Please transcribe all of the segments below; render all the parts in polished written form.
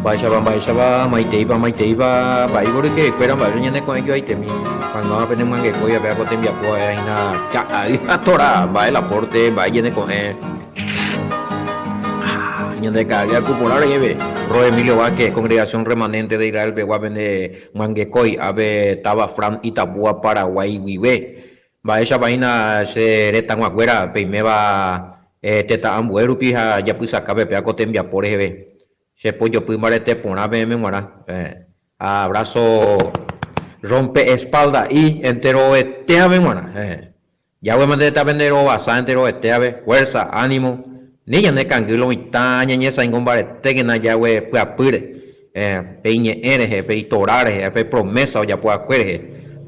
Baixaba, maiteipa, vai porque espera mais gente com aqui aí tem quando a pena mangue coia vai botar minha poa aí na tora vai la porte vai gente com gente caga acumular aí ve Ro Emilio Vázquez congregación remanente de Israel Beguaben de Manguecoy ave taba Fran Itapúa Paraguay vive va esa vaina se retan aguera peimeba teta ambueru pija ya pues acabe pea cotembia por eve se pollo primare te pona me muera abrazo rompe espalda y entero ave muera ya voy a mandar esta vender o basa entero ave fuerza ánimo niña ne canguilo itaña ñe sain gombare te que na ya we puapure peñe ereje pe torare pe promesa o ya pueda cuerje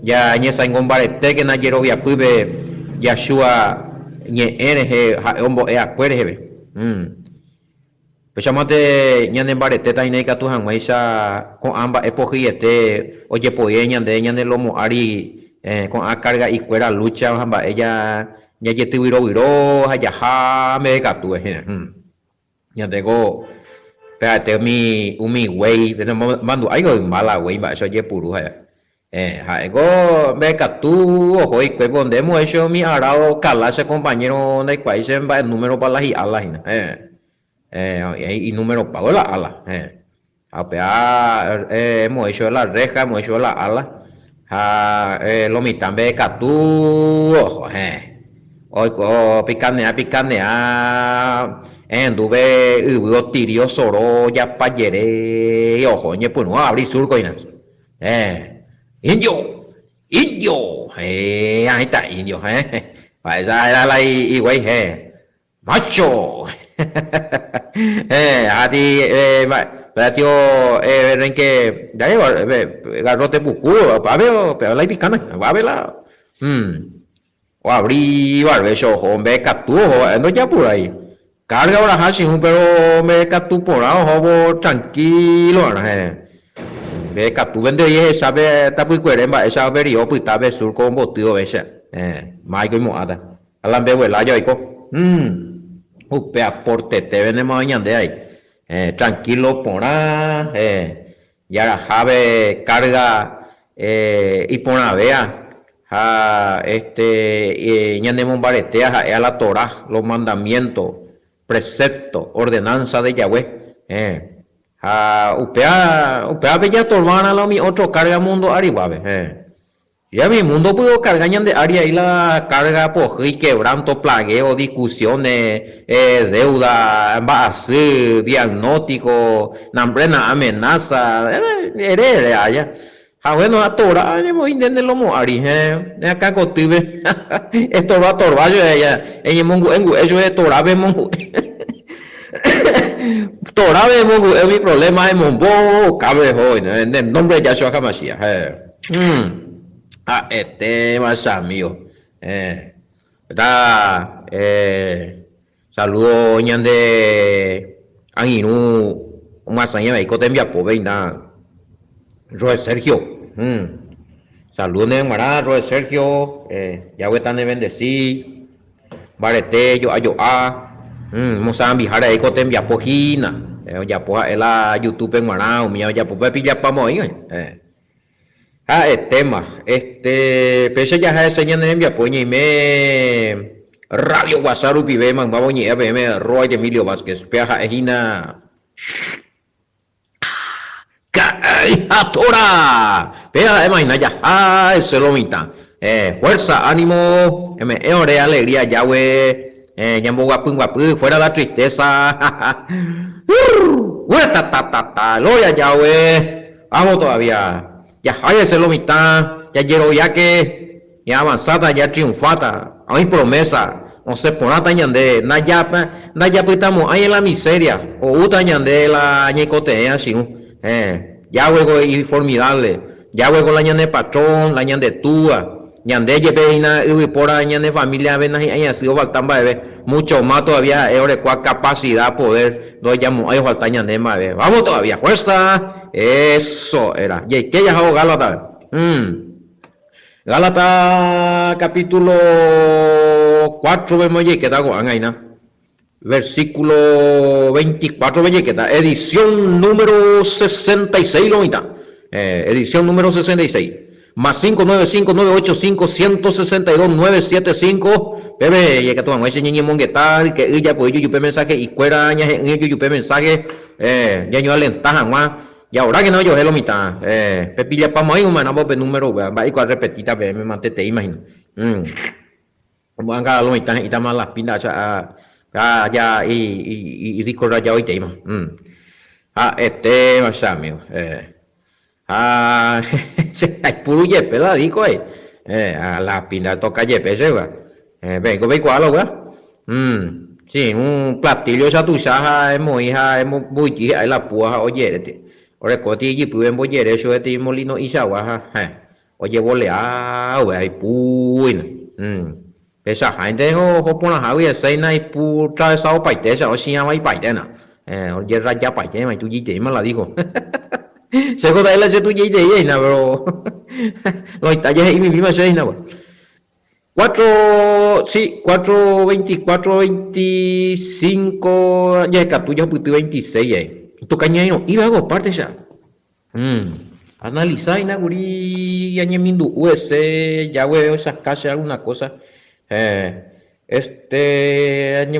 ya ñe sain gombare te que na yero via pube Yashua ñe ereje hombo e acuerje Pechamate ñane barete ta ineka tu hanwaisa con amba epogiete oye poye ñande lomo ari con a carga y fuera lucha hamba ella ya yete viro haya ha me katu ñande go pate mi umi wey mando algo mala wey ba eso ye puru ha go me katu ojo y que pondemos eso mi arao cala ese compañero de país en el número para la y ala y número pago la ala hemos hecho la reja hemos hecho la ala lo mitambe catu ojo hoy picanea enduve hubo tirio soro ya payere ojo ñe pues no abrir surco y nada indio ahí está indio para esa era la y güey macho a ti tío renque dale garrote bucu pa ver pero la picana va a verla o abrí barbecho hombre captu no ya por ahí carga ahora hashi pero me captu por ahora tranquilo ve captu vende y sabe tapi cueremba esa ver yo pues tabe sur con botío ese mai que moada alambe vuela yo ico upe aporte te venemos añade ahí tranquilo pona ya jave carga y pona vea ñandemos baretea a la Torah los mandamientos preceptos ordenanza de Yahweh upea bella tormana lo mi otro carga mundo ariwabe ya mi mundo puedo cargar de área y la carga por y quebranto, plagueo, discusiones, deuda, base, diagnóstico, nambrena, amenaza, allá. Bueno, a Torah, hemos intentado lo moari, acá contigo, esto va a torbar, ella, mongo, eso es Torah, mongo. Torah, mongo, es mi problema, es mongo, cabe hoy, en el nombre de Yahshua HaMashiach. Más amigo. ¿Verdad? Saludo ñande Aninu, más allá de Cotembia, Poveina, Roe Sergio. Saludos, Mara, Roe Sergio. Ya voy a estar bendecir. Barete, yo Mozambique, Jara de Cotembia, Pojina. Ya poja la YouTube en Mara, mío, ya pues pilla para morir. El tema, pese ya a ese ñande envía poña y me radio WhatsApp pibe man va boñi me Roy Emilio Vázquez peja ejina Tora peja imagina ya ese lo mita fuerza ánimo ore alegría Yahweh ñambo guapu fuera la tristeza gloria Yahweh vamos todavía ya hay ese lo mitad, ya quiero ya que ya avanzada, ya triunfata, hay promesa, no se pone a tañande, na ya estamos ahí en la miseria, o uta ñande la ñecotea así, ya juego y formidable, ya juego la ñande patrón, la ñande túa, ñande lleveina, y por ahí ñande familia, ven ahí así, o faltan mucho más todavía, es cuál capacidad, poder, no llamo, ahí falta ñande más, vamos todavía, fuerza. Eso era. ¿Y qué ya hago Gálatas? Gálatas capítulo 4 vemos y que dago angaina. versículo 24, Bellequeta, edición número 66, Lomita, edición número 66, más 595-985-162-975, bebé, ya que tú vamos a ese monguetar, que ella, pues yo yupe mensaje, y cuera, ya yo yupe mensaje, ya yo alentaja, más, y ahora que no, yo es Lomita, pepilla pa' más, un manabo de número, va y cual repetita, me mantete, imagino, Vamos a lo mitad y más las pintas ya y rico rayado y tema. Más amigo. Hay puro yepe la dico a la pinta toca yepe se va. Vengo ve cuál va. Sí, un platillo esa tu saja es muy ahí la puja oye. Ore coti y pueden boyer eso de molino y sawa. Oye volea, hay puin. Esa gente ho pona hawi sai nai pu tra sao pai te sa si mai pai te na oye raja pai te mai tu ji te ma la digo se ko dai la se tu ji te na bro lo está ya y mi misma se na 4 sí 4 24 25 ya ka tu ya puti 26 tu caña no iba a parte ya analizar na guri ya mindu US ya veo esas casas alguna cosa año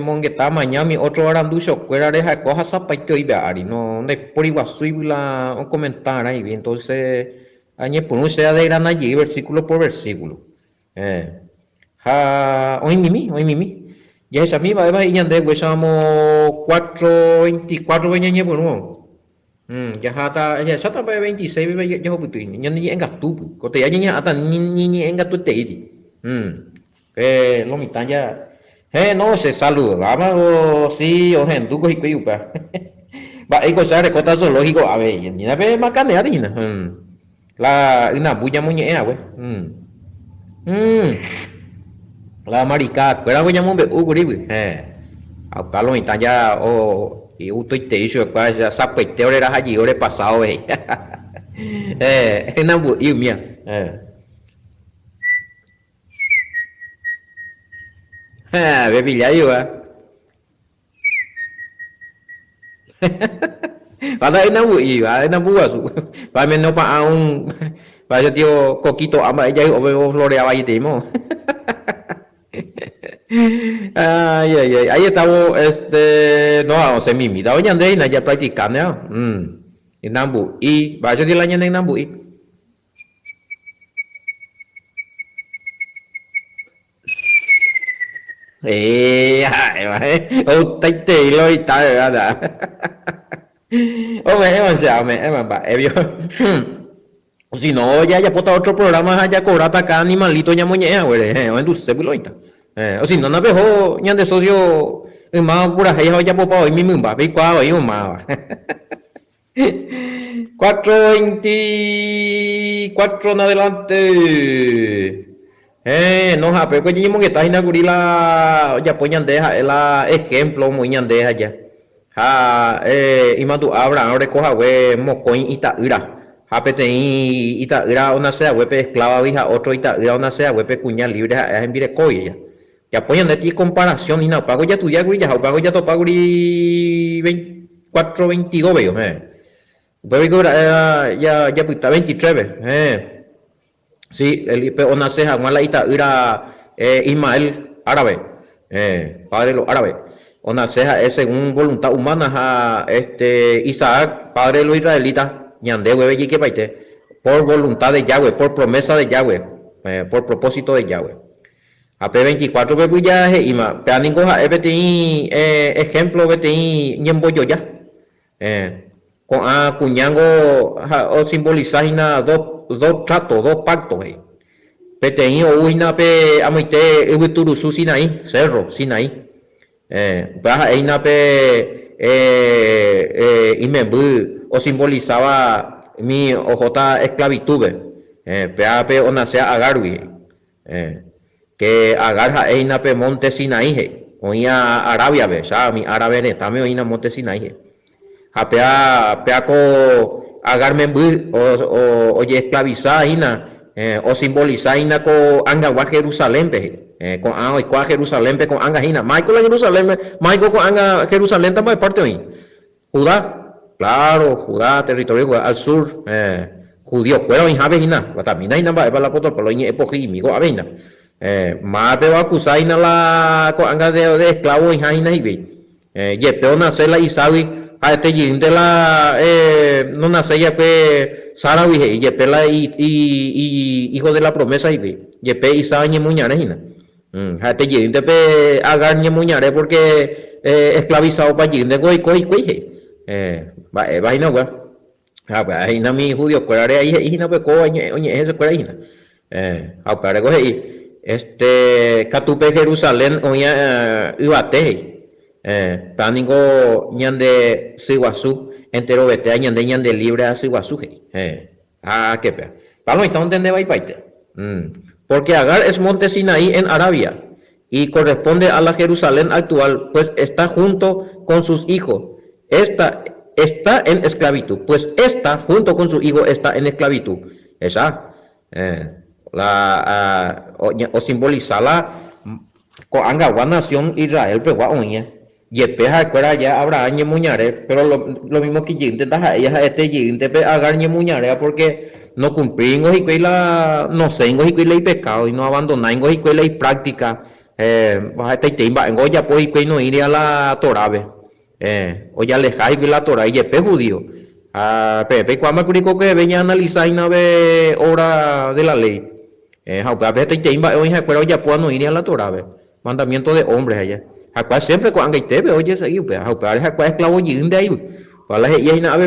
mongueta mañana otro aranducho fuera de esa cosa zapaito y beari no por igual la un comentario ahí entonces año por un sea de gran allí versículo por versículo hoy mimi ya esa misma además y ande huesamos 4:24 veña bueno ya hata ya sata 26 ya hoputu ya ni enga tu kote ya ni hata ni enga tu te idi lo mitad ya no se saludaba o sí o gente tu cogi cuiupa va hay cosas de cosas zoológico a ver ni na ve macane arina la una bulla muñeca güey la marica pero algo llamó be uguri güey acá lo mitad ya o y uto te hizo cuál ya sape te ore allí ore pasado güey en abu y mía baby ya iba Ada ina bu iba ina bu asu pa men no pa un pa yo tío coquito ama ella o floreaba ahí timo ahí estamos no vamos en mimi da oña de na ya practicando en nambu y va yo di la ña en nambu y o tay te lo y ta da Hombre, vio. Si no, ya puesto otro programa allá cobrar acá animalito ya moñea, güey, o en tu cebuloita. O si no, no veo, ya de socio, más pura ya popa hoy mismo, va, ve cuál hoy más. 4:24 en adelante. No, pero pues yo que está inaugurila, ya pues deja, el ejemplo, muy deja ya. Ima tu abra ahora coja we mocoin itaira hapetei itaira una sea wepe esclava vija otro itaira una sea wepe cuña libre en vire coya ya ponen de ti comparación y no pago ya tu ya guri ya pago ya to pago 24-22 veo pero ya puta 23 sí el IP una ceja una la itaira Ismael árabe padre de los árabes una ceja es según voluntad humana Isaac, padre de los israelitas, ñande hueve y que paite, por voluntad de Yahweh, por promesa de Yahweh, por propósito de Yahweh. AP 24 bebuyaje y ma, peaningoja ebeti ejemplo beti ñemboyo ya. Con cuñango o simbolizar dos tratos, dos pactos. Petein o uina pe amoite ubiturusu Sinaí, cerro Sinaí. Baja einape imembu o simbolizaba mi ojota esclavitud peape o nasea agarwi que agarja einape monte Sinaí oía Arabia ve ya mi árabe netame oína monte Sinaí apea peaco agarme o oye esclavizada ina o simbolizar ina co angagua Jerusalén con hoy qua Jerusalén con anga hina Michael Jerusalén Michael con anga Jerusalén también parte hoy Judá claro Judá territorio Judá, al sur judío pero en Javina también hina va la foto pero en época y migo avena más te va a acusar en la con anga de esclavo en Jaina y ve yepeo nace la Isabi a este yin de la no nace ya que Sara y yepela y hijo de la promesa y ve yepe Isa ni muñare hina hate yin de pe agar ni muñare porque esclavizado para yin de goy va ina gua va ina mi judío cuare ahí ina pe ko oñe ese cuare ina para go Catupe Jerusalén oña ibate Pánico ñande Siguazú entero vete ñande libre a Siguazú qué pea palo entonces de Baipaite porque Agar es monte Sinaí en Arabia y corresponde a la Jerusalén actual pues está junto con sus hijos está en esclavitud pues esta junto con su hijo está en esclavitud esa o simboliza la coanga nación Israel pero oña yepeja fuera ya habrá ñe muñare pero lo mismo que yinte taja ella este yinte pe agar ñe muñare porque no cumplimos y cuela no sengo y cuela y pecado y no abandonamos y cuela y práctica baja este timba en goya pues y no iría a la Torah o ya le jai la Torah y yepe judío pepe cuando me curico que venía a analizar y no ve obra de la ley a ver este timba hoy ya puedo no iría a la Torah mandamiento de hombres allá acá siempre cuando te ve oye seguir pues acá esclavo yin de ahí para la y nave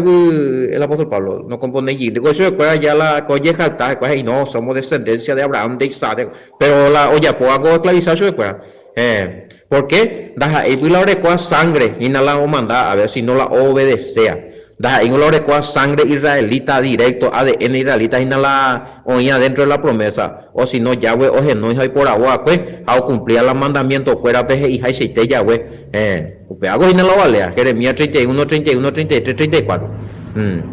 el apóstol Pablo no compone yin de eso después ya la coye jalta pues no somos descendencia de Abraham de Isaac pero la oye pues hago esclavizarse después ¿por qué? Daja y la orecua sangre y no la manda a ver si no la obedecea daja y la orecua sangre israelita directo ADN israelita y no la oía dentro de la promesa o si no Yahweh oje no hay por agua pues a cumplir los mandamientos fuera peje y hay seite Yahweh hago y no la vale Jeremías 31 31 33 34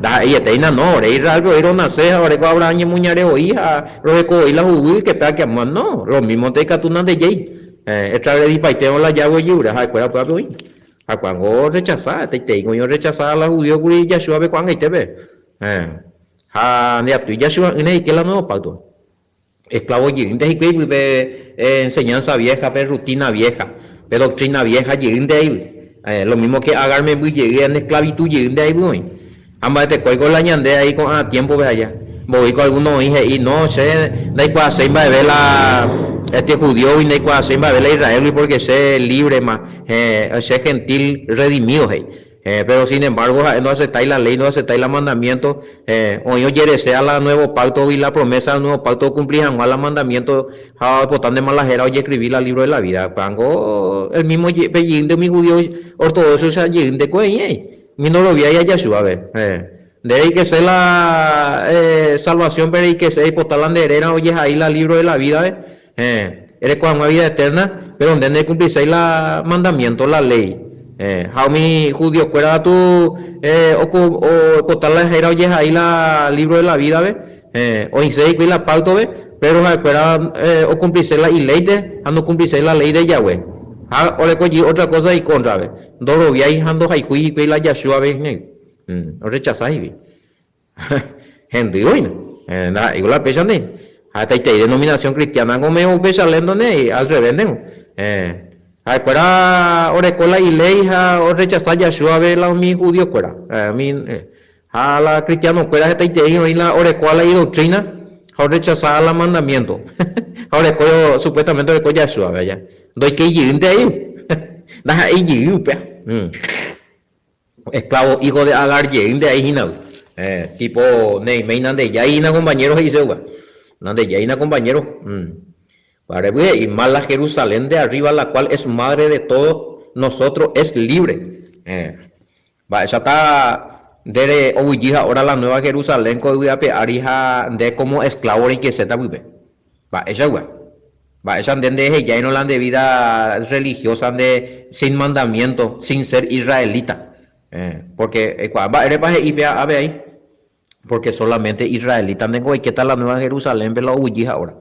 daja y este no Israel pero nace ahora que habrá año muñare o hija lo y la jugu que pega que no lo mismo te catunan de jay esta vez di paiteo la Yahweh yura hay fuera para hoy a cuando rechazar te tengo yo rechazar a la judío guri Yahshua ve cuando te ve tu Yahshua en que la nueva pacto esclavo yirin de que enseñanza vieja pero rutina vieja pero doctrina vieja yirin de ahí lo mismo que agarme llegué en esclavitud yirin de ahí voy ambas te coigo la ñande ahí con tiempo ve allá voy con algunos hijos y no sé de ahí cuando se va a ver la este judío y de cuando se va a ver la Israel porque sé libre más sé gentil redimido pero sin embargo no aceptáis la ley no aceptáis los mandamientos o yo quiere sea la nuevo pacto y la promesa del nuevo pacto cumplir jamás los mandamientos por tan de malajera oye escribir el libro de la vida pango el mismo pellín de mi judío ortodoxo o sea de cuey mi no lo vi a Yahshua a ver de ahí que sea la salvación pero ahí que sea por tal anderera oye ahí la libro de la vida eres con una vida eterna pero donde cumplís la mandamiento la ley mi judío fuera tú o por tal anderera oye ahí la libro de la vida o dice que la pacto pero fuera o cumplís la ley de no cumplís la ley de Yahweh o le cogí otra cosa y contra doro vi ahí ando hay que la Yahshua o rechazáis Henry hoy igual la pecha hasta hay denominación cristiana como me pesa lendo al revés hay para orecola y ley o rechazar Yahshua ve la mi judío fuera a la cristiano fuera hasta y la orecola y doctrina o rechazar la mandamiento ahora supuestamente oreco Yahshua vaya doy que ir de ahí da ahí ir esclavo hijo de Agar de ahí tipo Neyman de Yaina compañeros y se de Yaina compañeros para y más la Jerusalén de arriba la cual es madre de todos nosotros es libre va esa está de hoy ahora la nueva Jerusalén que voy a pegar hija de como esclavo y que se está vive va esa va esa de ya no la de vida religiosa de sin mandamiento sin ser israelita porque va eres para y vea a ver ahí porque solamente israelitas tengo y qué tal la nueva Jerusalén ve la huyija ahora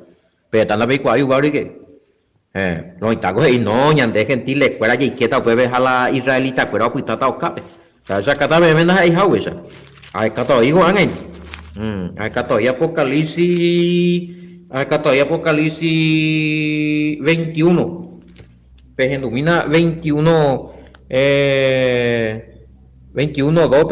pero están la ve cuál igual que Los itacos y no, ñande gentile, fuera y quieta, pues a la israelita, pero apuntata o cabe. Ya cata me vendas ahí, Hawesa. Hay cata hijo, Ángel. Hay cata y Apocalipsis 21. Pejenumina 21, 21, 2,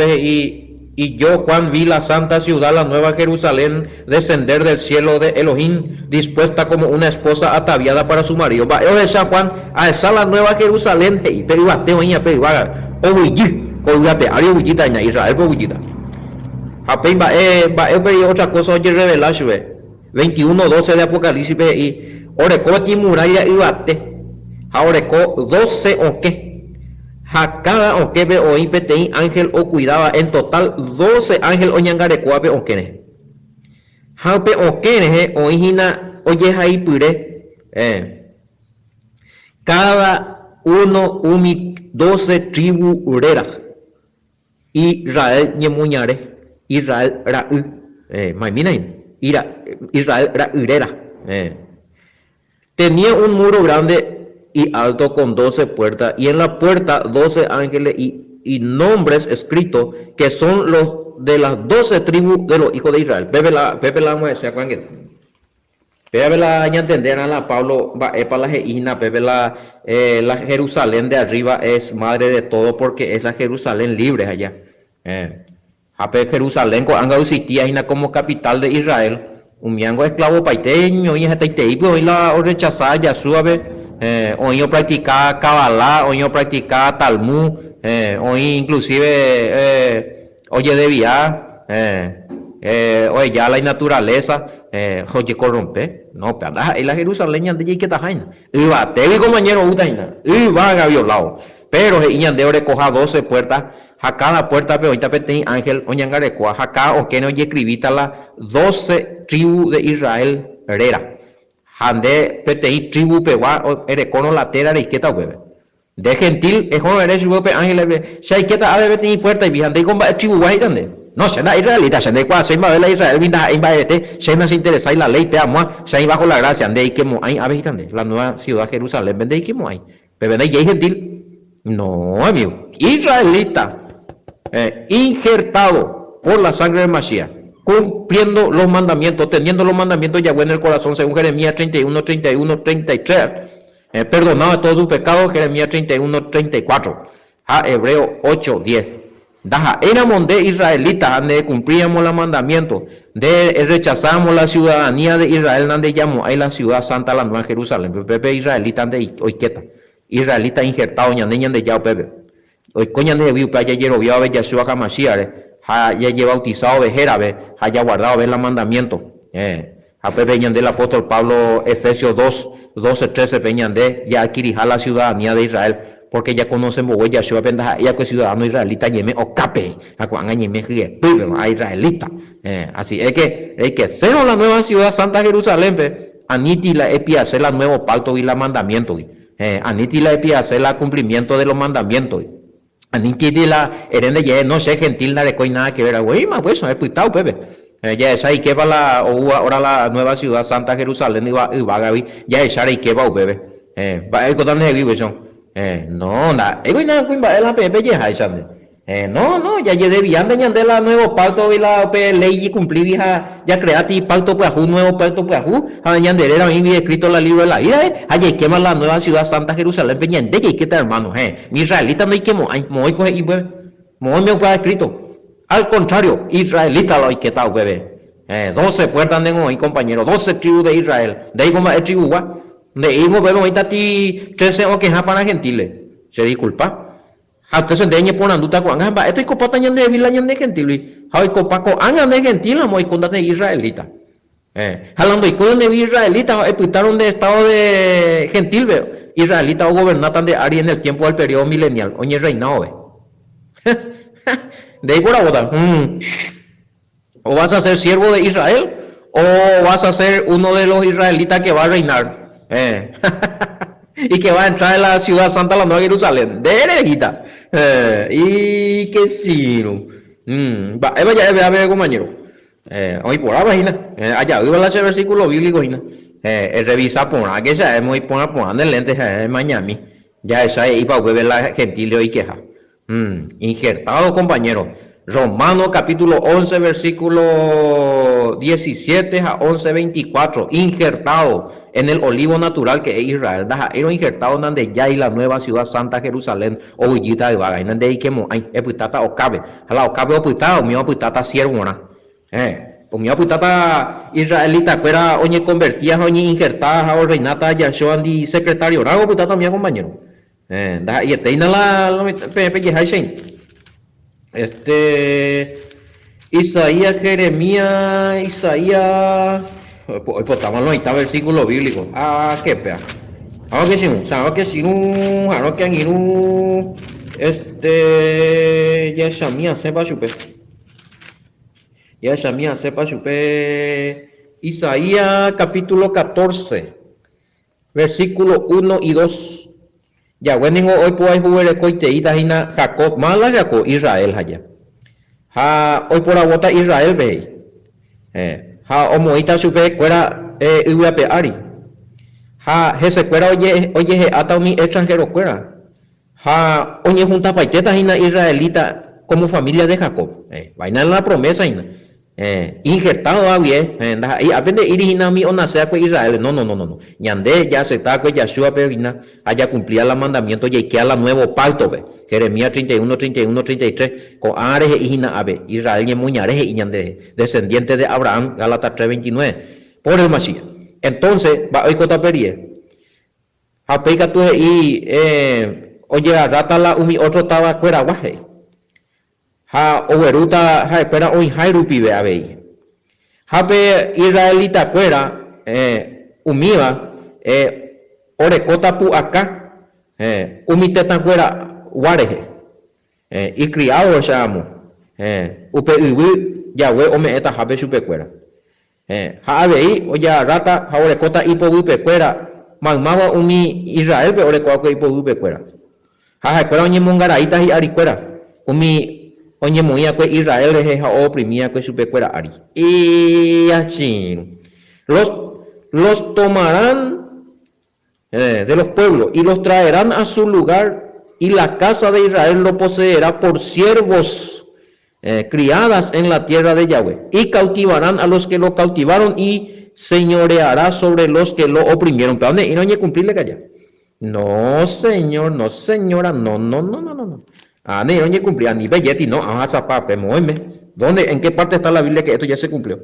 y yo, Juan, vi la santa ciudad, la nueva Jerusalén, descender del cielo de Elohim, dispuesta como una esposa ataviada para su marido. Va, esa Juan, a esa la nueva Jerusalén, y pero iba teo en pero iba o huyi, o iba te ario huyita en Israel, por huyita. Apenas va otra cosa, oye, revelar, 21, 12 de Apocalipsis, y oreco aquí muralla iba te, oreco 12 o qué. Cada o que ve o IPTI ángel o cuidaba en total 12 ángel o ñangarecuape o quene. Jaupe o quene o hijina oye ahí pure. Cada uno 12 tribu urera. Israel ñemuñare. Israel ra'u. Maimina Israel ra'urera. Tenía un muro grande y alto con 12 puertas, y en la puerta 12 ángeles y nombres escritos que son los de las 12 tribus de los hijos de Israel. Pepe la mujer, Pepe la entender a la Pablo va para la Geina, Pepe la Jerusalén de arriba es madre de todo porque es la Jerusalén libre allá. Ape Jerusalén con anga usitía como capital de Israel. Un miango esclavo paiteño y este y la rechazada ya suave. Hoy yo practicaba Kabbalah, hoy yo practicaba Talmud, hoy inclusive oye debía, oye ya la naturaleza, oye corrompe, no, pero y la Jerusalén ya de que está jaina, iba te vi compañero utaina, iba a violado, pero y de ore coja 12 puertas, a cada puerta pero ahorita petén ángel oñangarecua, acá o que no escribita la 12 tribus de Israel herera. Ande PTI tribu pewa erecono latera riqueta hueve de gentil es como eres hueve ángel se hay que ta ave PTI puerta y viande con va tribu guay donde no se da israelita se de cuál se va de la Israel vinda en baete se nos interesa y la ley te amo se hay bajo la gracia ande y que mo hay ave donde la nueva ciudad Jerusalén vende y que mo hay pero vende y gentil no amigo israelita injertado por la sangre de Mashiach, cumpliendo los mandamientos, teniendo los mandamientos de Yahweh en el corazón, según Jeremías 31, 31, 33, perdonado de todos sus pecados, Jeremías 31, 34, a Hebreo 8, 10. Daja, éramos de israelitas, donde cumplíamos los mandamientos, de rechazamos la ciudadanía de Israel, donde llamó ahí la ciudad santa, la nueva Jerusalén, Pepe israelita, donde hoy quieta, israelita injertado, ñandeñan de Yao Pepe. Hoy coñan de viu para ayer obviado ver Yeshua HaMashiach, ya lleva bautizado vejera, haya guardado ver los mandamientos. A Pepe ñan del apóstol Pablo, Efesios 2, 12, 13, peñan de ya adquirirá la ciudadanía de Israel, porque ya conocen bo Yeshua pendaja, ya que ciudadano israelita ñeme o cape, a cuanga ñeme a israelita. Así es que ser la nueva ciudad Santa Jerusalén, aniti la epiace la nuevo pacto y la mandamiento. Aniti la epiace la cumplimiento de los mandamientos. Aniti la herende ya no sé gentil nada de coi nada que ver, güey, más pues es puitao Pepe. Ya esa y que va ahora la nueva ciudad Santa Jerusalén y va Gaby, ya esa y que va Pepe. Va el cotón de vivo son. No, nada, ego nada con va la Pepe ya esa. No, ya debían de la nuevo pacto y la ley y cumplir ya creati pacto pues un nuevo pacto pues ya de era bien escrito la libro de la vida, allá quema la nueva ciudad Santa Jerusalén pendiente y que está hermano, mi israelita no hay que muy coge y pues muy me fue escrito, al contrario, israelita lo hay que tal bebé, 12 puertas tengo ahí compañero, 12 tribus de Israel, de ahí como es tribu de ahí como vemos ahorita ti 13 o queja para gentiles, se disculpa. Entonces de ñe ponan duta con anga esto es copata ñan de vila ñan de gentil hay copaco anga de gentil amo y conda de israelita hablando y con de israelita putaron de estado de gentil veo israelita o gobernatan de Ari en el tiempo del periodo milenial oñe reinado ve de ahí por boda o vas a ser siervo de Israel o vas a ser uno de los israelitas que va a reinar y que va a entrar en la ciudad santa, la nueva Jerusalén, de herejita. Y que sí, vaya a ver, compañero. Hoy por la página, allá iba ese versículo bíblico, revisa por que ya es muy por el lente Miami. Ya esa iba a ver la gentilio y queja. Injertado, compañero. Romano capítulo 11, versículo 17 a 11, 24. Injertado en el olivo natural que es Israel. Era injertado donde ya y la nueva ciudad santa Jerusalén. O Villita de Vaga. Donde hay que hay. Eputata o cabe. A la o cabe oputata o mi oputata siervo. O mi oputata israelita. Cuera oñe convertía, oñe injertada. O reinata Yahshua andi secretario. Rago oputata mi compañero. Y este y la Isaías, Jeremías, Isaías, pues estamos en los versículos bíblicos. Qué pea. Ahora que si no, ahora que no, ya Shamia sepa chupe. Isaías capítulo 14, versículo 1 y 2. Ya bueno, hoy pues jugar coiteíta hina Jacob, mala Jacob, Israel allá. Hoy por agota Israel ve. Omoita supe cuera uape ari. Ese cuera oye ata mi extranjero cuera. Oye junta paquetas hina israelita como familia de Jacob. Vaina en la promesa hina. Injertado a bien, y aprende ir hina mi ona sea con Israel. No. Ñande ya se está con Yahshua perina, haya cumplía los mandamientos y que a la nuevo pacto ve. Jeremías 31, 31, 33, con areje y hina ave, Israel y muñareje y ñande, descendiente de Abraham, Gálatas 3, 29, por el Mashiach. Entonces, va hoy cota perie. Apeica tú y oye, rata la umi otro estaba fuera guaje. Overuta espera hoy Jairupi ve a ver. Jape israelita fuera umiva orecota pu acá umite fuera guareje y criado llamo upe ubu Yahweh ome eta jape chupe fuera jabe oya rata orecota ipo upe fuera magmaba umi Israel pe orecoa ipo upe fuera jaja fuera oñe mongaraita y aricuera umi oye muy a Israel es oprimía que su pecuera ari. Y así los tomarán de los pueblos y los traerán a su lugar y la casa de Israel lo poseerá por siervos criadas en la tierra de Yahweh y cautivarán a los que lo cautivaron y señoreará sobre los que lo oprimieron. ¿Pero dónde? Y no hay que cumplirle calla. No, señor, no, señora, no. Ni no cumplía ni belleti, no, ¿Dónde, en qué parte está la Biblia que esto ya se cumplió?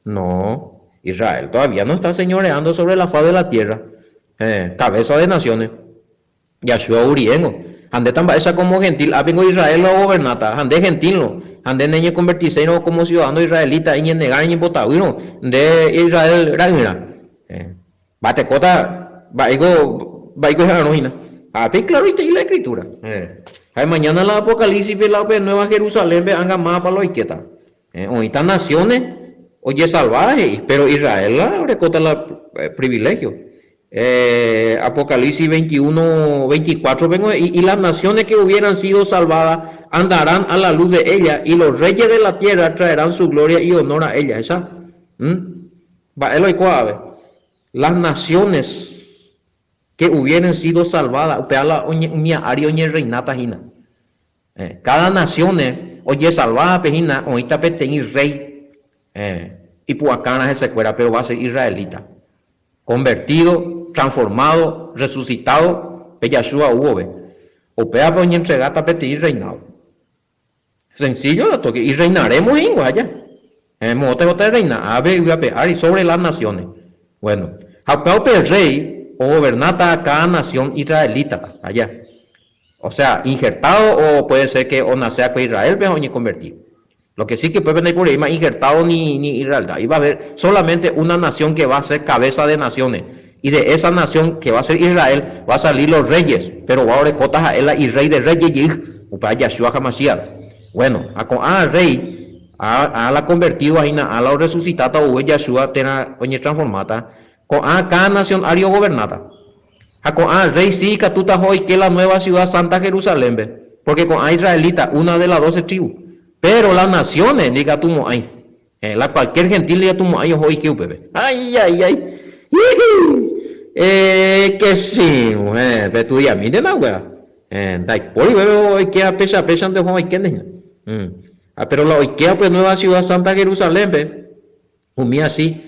No, Israel todavía no está señoreando sobre la faz de la tierra, cabeza de naciones. Yahshua Uriengo, ande tan esa como gentil, vengo Israel la gobernata, ande gentil, ande neñe convertirse como ciudadano israelita, y negar y botavino de Israel rangira. Bate cota, vaigo janojina. Claro, y la escritura. Mañana la Apocalipsis ve la Nueva Jerusalén, ve anga más para los inquietas. Ahorita naciones, oye salvaje, pero Israel la recota el privilegio. Apocalipsis 21, 24, vengo, y las naciones que hubieran sido salvadas andarán a la luz de ella, y los reyes de la tierra traerán su gloria y honor a ella. ¿Esa? Las naciones que hubieran sido salvadas, cada nación, oye, salvada, pejina, ahorita tener rey, y por acá se cuera, pero va a ser israelita, convertido, transformado, resucitado, Yahshua hubo, o pea por entregata pedir reinado. Sencillo, y reinaremos en Guaya. Mote reina, ave y a pear y sobre las naciones. Bueno, a rey, o gobernata cada nación israelita allá. O sea, injertado o puede ser que o nace con Israel, pero ni convertido. Lo que sí que puede venir por ahí más injertado ni Israel. Ahí va a haber solamente una nación que va a ser cabeza de naciones. Y de esa nación que va a ser Israel, va a salir los reyes. Pero va a haber cotas a él y rey de reyes, o para Yahshua HaMashiach. Bueno, a rey, a la convertido, a la resucitada, o Yahshua, tena, oye, transformada. Con cada nación ario gobernada. Con rey sí que tú estás hoy que la nueva ciudad santa Jerusalén, ¿ve? Porque con israelita, una de las 12 tribus. Pero las naciones, diga tú, hay. La cualquier gentil diga tú, hay hoy que upebe. Ay. Que sí, pero tú ya mire la wea. Dai por pero IKEA pesa de Juan Ikea. Pero la IKEA pues Nueva Ciudad Santa Jerusalén, ve. Un así,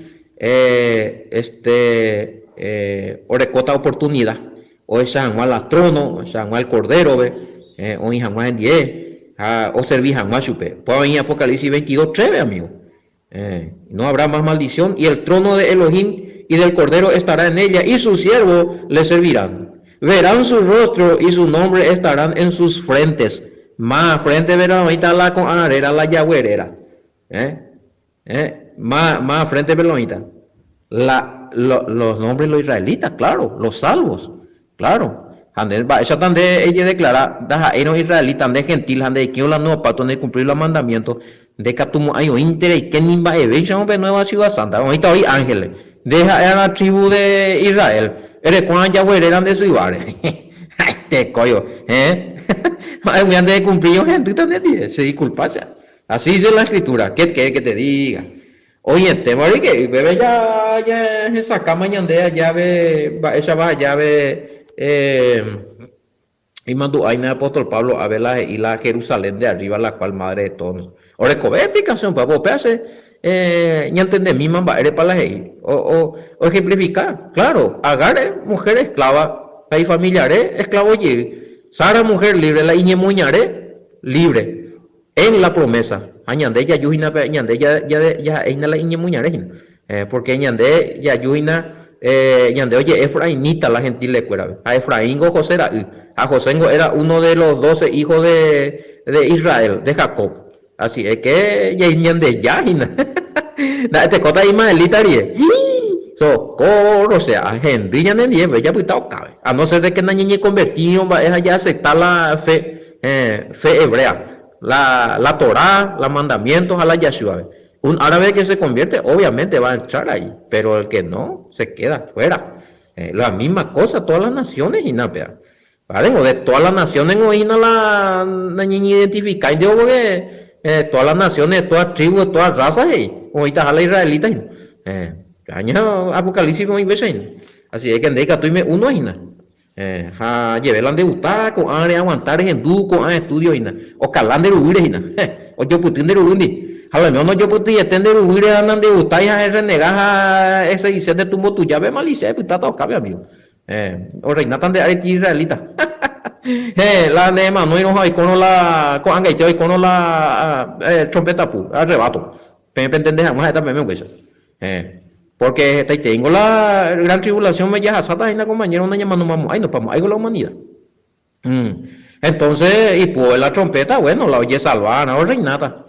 orecota oportunidad. O San Juan la trono, San Juan el cordero, ve. O San Juan en 10. O serví San Juan chupe. Pues en Apocalipsis 22:3, ve, amigo. No habrá más maldición y el trono de Elohim y del Cordero estará en ella y sus siervos le servirán. Verán su rostro y su nombre estarán en sus frentes. Más frente verán ahorita la con arera, la yagüerera. Más frente verán ahorita. Los nombres de los israelitas, claro, los salvos, claro. Esa también ella declara, deja eran israelitas, de gentil, de que la nueva pato de cumplir los mandamientos, de que tu hay un interés que ni va a ver, ya no nueva ciudad santa, ahorita hoy ángeles, deja era la tribu de Israel, eres cuando ya eran de su igual, este coño, me han de cumplir gente también, se disculpa, así dice la escritura, ¿qué quiere que te diga? Oye, el tema es que bebé ya esa cama ya ve, esa va, ya ve. Y mandó a apóstol Pablo a ver la Jerusalén de arriba, la cual madre de todos. Ahora, ¿qué explicación para vos? Ya entendés, mi mamá, eres para la o ejemplificar. Claro, Agar, mujer esclava, hay familiares, esclavo allí. Sara, mujer libre, la Iñemuñare, libre, en la promesa. Añande ya yuina, añande ya eina la Iñemuñare, porque añande ya yuina. Ñande, oye, Efraínita la gentil le cuera. A Efraíngo José era, a Joséngo era uno de los 12 hijos de Israel, de Jacob. Así es que ya ñande ya, te cota Ismaelita rie. Socorro, o sea, gente ya no nieve, ya pues cabe. A no ser de que na niña convertido, va a ya aceptar la fe hebrea, la Torá, los mandamientos a la Yeshua. Un árabe que se convierte, obviamente va a entrar ahí, pero el que no, se queda fuera. La misma cosa, todas las naciones, y nada, ¿vale? O de todas las naciones, o la niña identifica, y digo, porque todas las naciones, todas tribus, todas razas, o ahorita a la israelita, caña apocalipsis, muy veces, así es que en tú me uno, y nada. Llevé la de gustar, con aguantar, en duco, estudio, y nada. O calán de rubires, y nada. O yo putín de rubundi. A ver, no yo puedo entender huir andan de gustar y a renegar ese y de tu moto ya ve malicia pues está todo cabe amigo o reina tan de aquí israelita la de mano y no hay con la con anga y con la trompeta pu arrebato entender jamás esta me huesa porque te tengo la gran tribulación me ya asata y la compañera una llamando mamá ay no vamos ahí con la humanidad entonces y pues la trompeta bueno la oye salvana o reinata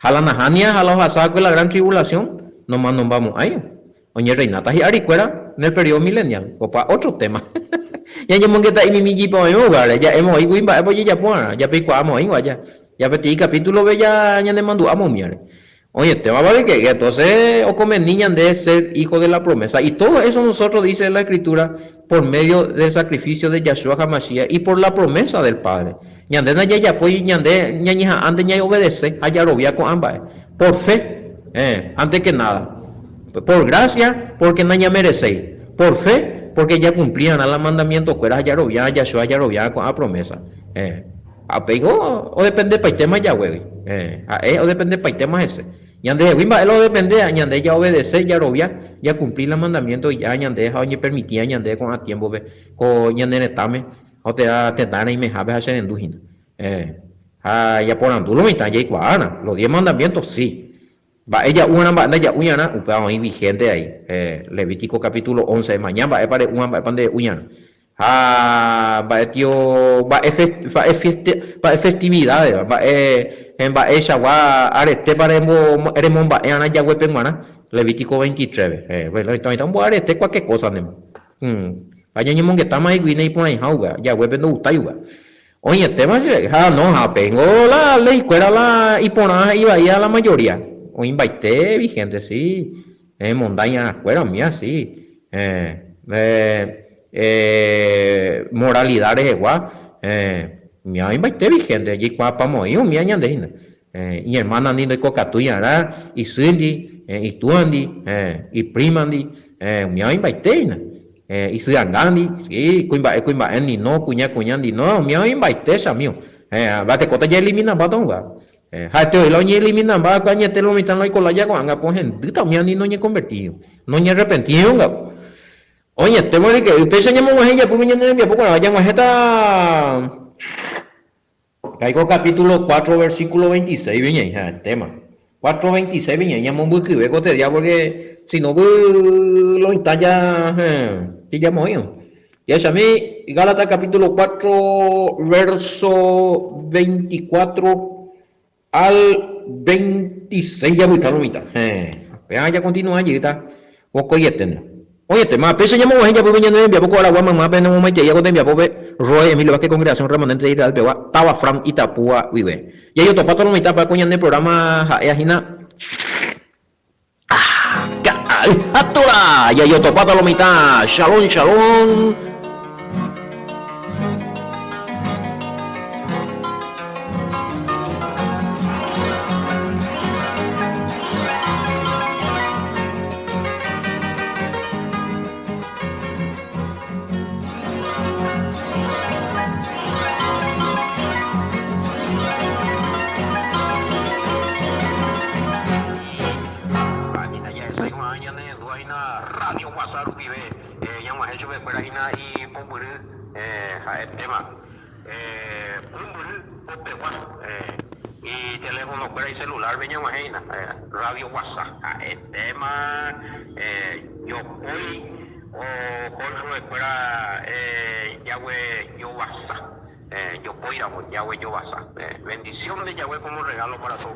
Jalanajania, Jalojasaco y la gran tribulación, nomás nos vamos ahí. Oye, Reinata y Aricuera en el periodo milenial, o para otro tema. Ya hemos que está en mi jipo en lugar, ya hemos ahí, ya picuamos ahí, ya petí capítulo, ya le mandó a momiar. Oye, el tema vale que entonces, o como niñas de ser hijo de la promesa, y todo eso nosotros dice la escritura por medio del sacrificio de Yahshua HaMashiach y por la promesa del Padre. Ñande na ya pues ñande ñañija ande ña obedece a Yarobia con ambas por fe antes que nada por gracia porque naña merecéis por fe porque ya cumplían a los mandamientos que era Yarobia Yahshua Yarobia con la promesa apego o depende para el tema ya güey o depende para el tema ese ñande wimba lo depende ñande ya obedece Yarobia ya cumplir los mandamientos ya ñande deja oye permitía ñande con a tiempo con ñande netame o te dar y me jabe hacer en dujina ya por andulo me está ya iguana los 10 mandamientos sí va ella una banda ya uyana upao ahí vigente ahí Levítico capítulo 11 mañana va para una va de uyana va tío va festividades va ella va arete para eremos va ana ya huepen mana Levítico 23 bueno entonces un arete cualquier cosa vaya ñemon que está más iguina y por ahí ya huepen no gusta igual oye el tema es no tengo la ley cuera la y por ahí iba a la mayoría o invité vigente sí montaña fuera mía sí moralidades igual mía invité vigente allí para morir mía ñandejina y hermana ni de cocatuya y Cindy y tú Andy y prima Andy miau imbaiteina isyangandi sí kuimba'e nino kuña nino miau imbaite chamío vatekóta ja eliminamba tonga ha te lo ñe eliminamba kañete lo mitad no hay cola ya anga pues hendita miau no ñe convertido no ñe arrepentido nga oye te muere que usted se llama mujer ya pues miña no poco la llama esta caigo capítulo 4 versículo 26 viña hija tema 4:26 viña llamo muy que vego te ya porque si no lo intalla te llamo yo y es a mí Gálatas capítulo 4 verso 24 al 26 ya voy a estar lo mitad vean ya continúa allí está poco y oye tema pese llamo ella pues viña no envía poco ahora guama más pena no me ya con envía pobre Roy Emilio Vázquez congregación remanente de Israel Pewa estaba Fran Itapúa vive y yo topato lo mitad para coñar el programa Jaejina Atora ya yo topato lo mitad Shalom Shalom Radio Wasaru vive yang wah hecho beberapa y pomburu tema pomburu potewa y teléfono para el celular venía wahina radio WhatsApp tema yo hoy o corro espera Yahweh yo WhatsApp yo voy a Yahweh yo WhatsApp bendición de Yahweh como regalo para todos.